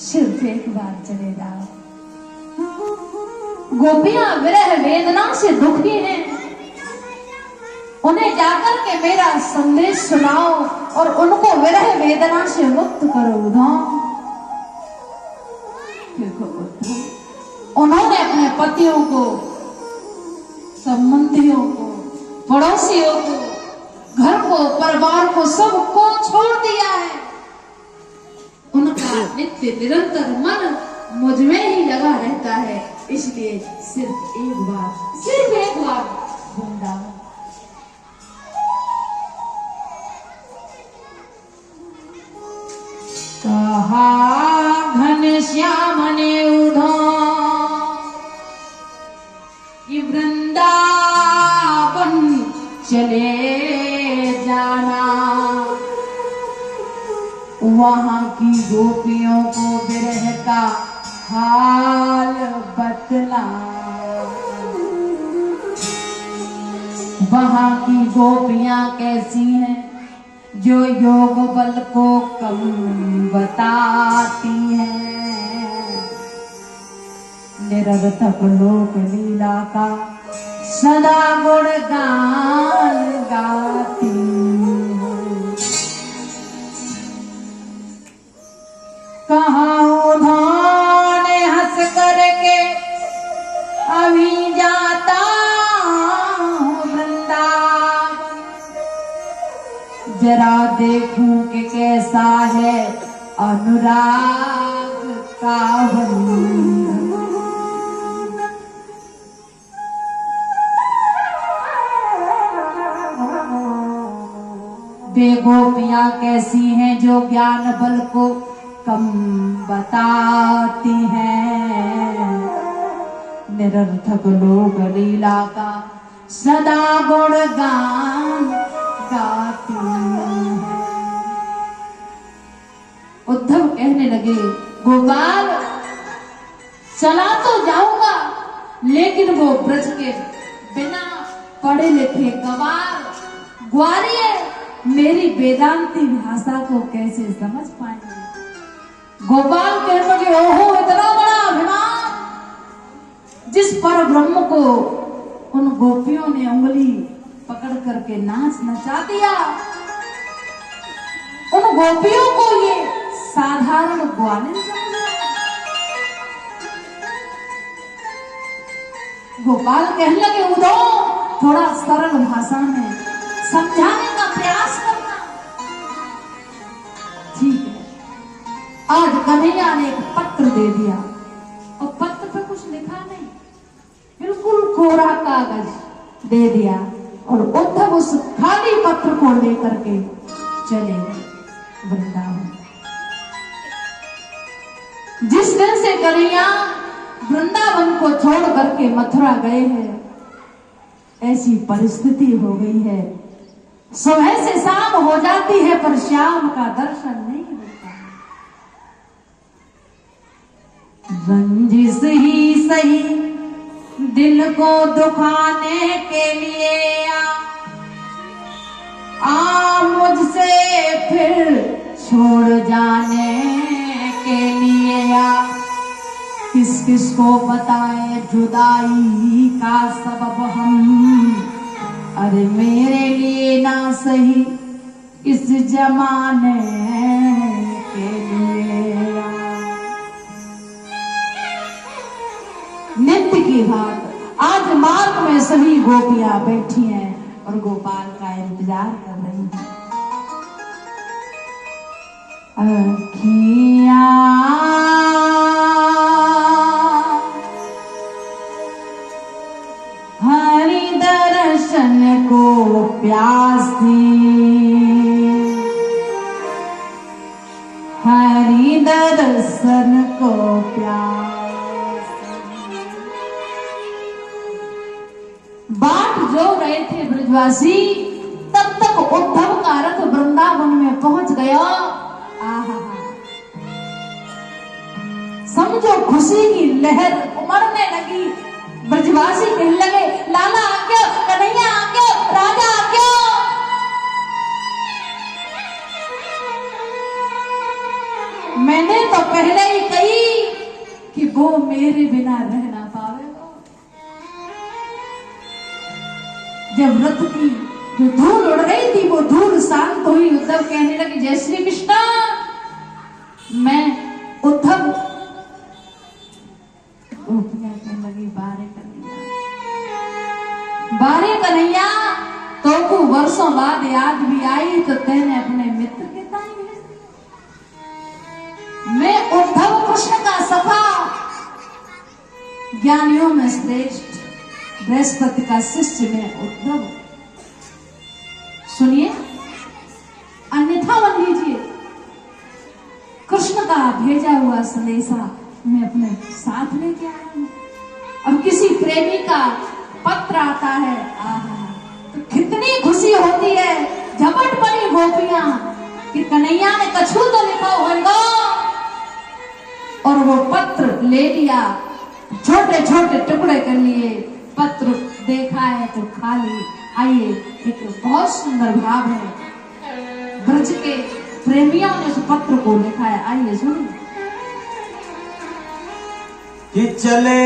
सिर्फ एक बार चले जाओ। गोपियां विरह वेदना से दुखी हैं, उन्हें जाकर के मेरा संदेश सुनाओ और उनको विरह वेदना से मुक्त करो। उद्धव, उन्होंने अपने पतियों को, संबंधियों को, पड़ोसियों को, घर को, परिवार को, सबको छोड़ दिया है। उनका नित्य निरंतर मन मुझ में ही लगा रहता है, इसलिए सिर्फ एक बार वृंदावन। कहा घनश्याम ने उद्धव कि वृंदावन चले जाना, वहां की गोपियों को विरह का हाल बतला। वहां की गोपियां कैसी हैं जो योग बल को कम बताती हैं, निरर्थक लोक लीला का सदा गुणगान गाती हैं। कहा उन्होंने हंस करके अभी जाता हूँ वृंदावन, जरा देखूं कि कैसा है अनुराग का बंधन। वे गोपियां कैसी हैं जो ज्ञान बल को कम बताती हैं, निरर्थक लोक लीला का सदा गुणगान गाती हैं। उद्धव कहने लगे, गोपाल चला तो जाऊंगा, लेकिन वो ब्रज के बिना पढ़े लिखे गवार ग्वारिये मेरी वेदांती भाषा को कैसे समझ पाएंगे। गोपाल कहने लगे, ओहो इतना बड़ा अभिमान, जिस पर ब्रह्म को उन गोपियों ने उंगली पकड़ करके नाच नचा दिया, उन गोपियों को ये साधारण ग्वालिन समझा। गोपाल कहने लगे, उद्धव थोड़ा सरल भाषा में समझाने का प्रयास करना। ठीक है। आज कन्हैया ने एक पत्र दे दिया और पत्र पे कुछ लिखा नहीं, बिल्कुल कोरा कागज दे दिया और उद्धव उस खाली पत्र को लेकर के चले वृंदावन। जिस दिन से कन्हैया वृंदावन को छोड़ करके मथुरा गए हैं, ऐसी परिस्थिति हो गई है, सुबह से शाम हो जाती है पर श्याम का दर्शन नहीं होता। रंजिश ही सही दिल को दुखाने के लिए आ मुझसे फिर छोड़ जाने के लिए आ। किस किस को बताए जुदाई का सबब हम, अरे मेरे लिए ना सही इस जमाने के लिए। नित्य की बात, आज मार्ग में सभी गोपियां बैठी हैं और गोपाल का इंतजार कर रही हैं। अखियां हरि दर्शन को प्यासी, हरि दर्शन को प्यासी। बाट जो रहे थे ब्रजवासी, तब तक उद्धव का रथ वृंदावन में पहुंच गया। आहा, खुशी की लहर उमड़ने लगी। ब्रजवासी कहने लगे, लाला आ गया, कन्हैया आ गया, राजा आ गया। मैंने तो पहले ही कही कि वो मेरे बिना रह ना पावेगा। जब रथ की जो धूल उड़ रही थी वो धूल शांत हुई, उद्धव कहने लगे, जय श्री कृष्ण। मैं उद्धव, गोपियां कहने लगी, बारे कन्हैया, तो को वर्षों बाद याद भी आई तो तेने अपने मित्र के ताई भेज दी। मैं उद्धव कृष्ण का सखा, ज्ञानियों में श्रेष्ठ, बृहस्पति का शिष्य मैं उद्धव। सुनिए, अन्यथा मान लीजिए, कृष्ण का भेजा हुआ संदेशा मैं अपने साथ लेके आया हूं। अब किसी प्रेमी का पत्र आता है, आहा, तो कितनी खुशी होती है। झपट पड़ी गोपियां कि कन्हैया ने कछु तो लिखा होगा, और वो पत्र ले लिया, छोटे छोटे टुकड़े कर लिए, पत्र देखा है तो खाली। आइए, एक बहुत सुंदर भाव है, ब्रज के प्रेमियों ने उस पत्र को लिखा है, आइए सुनिए। कि चले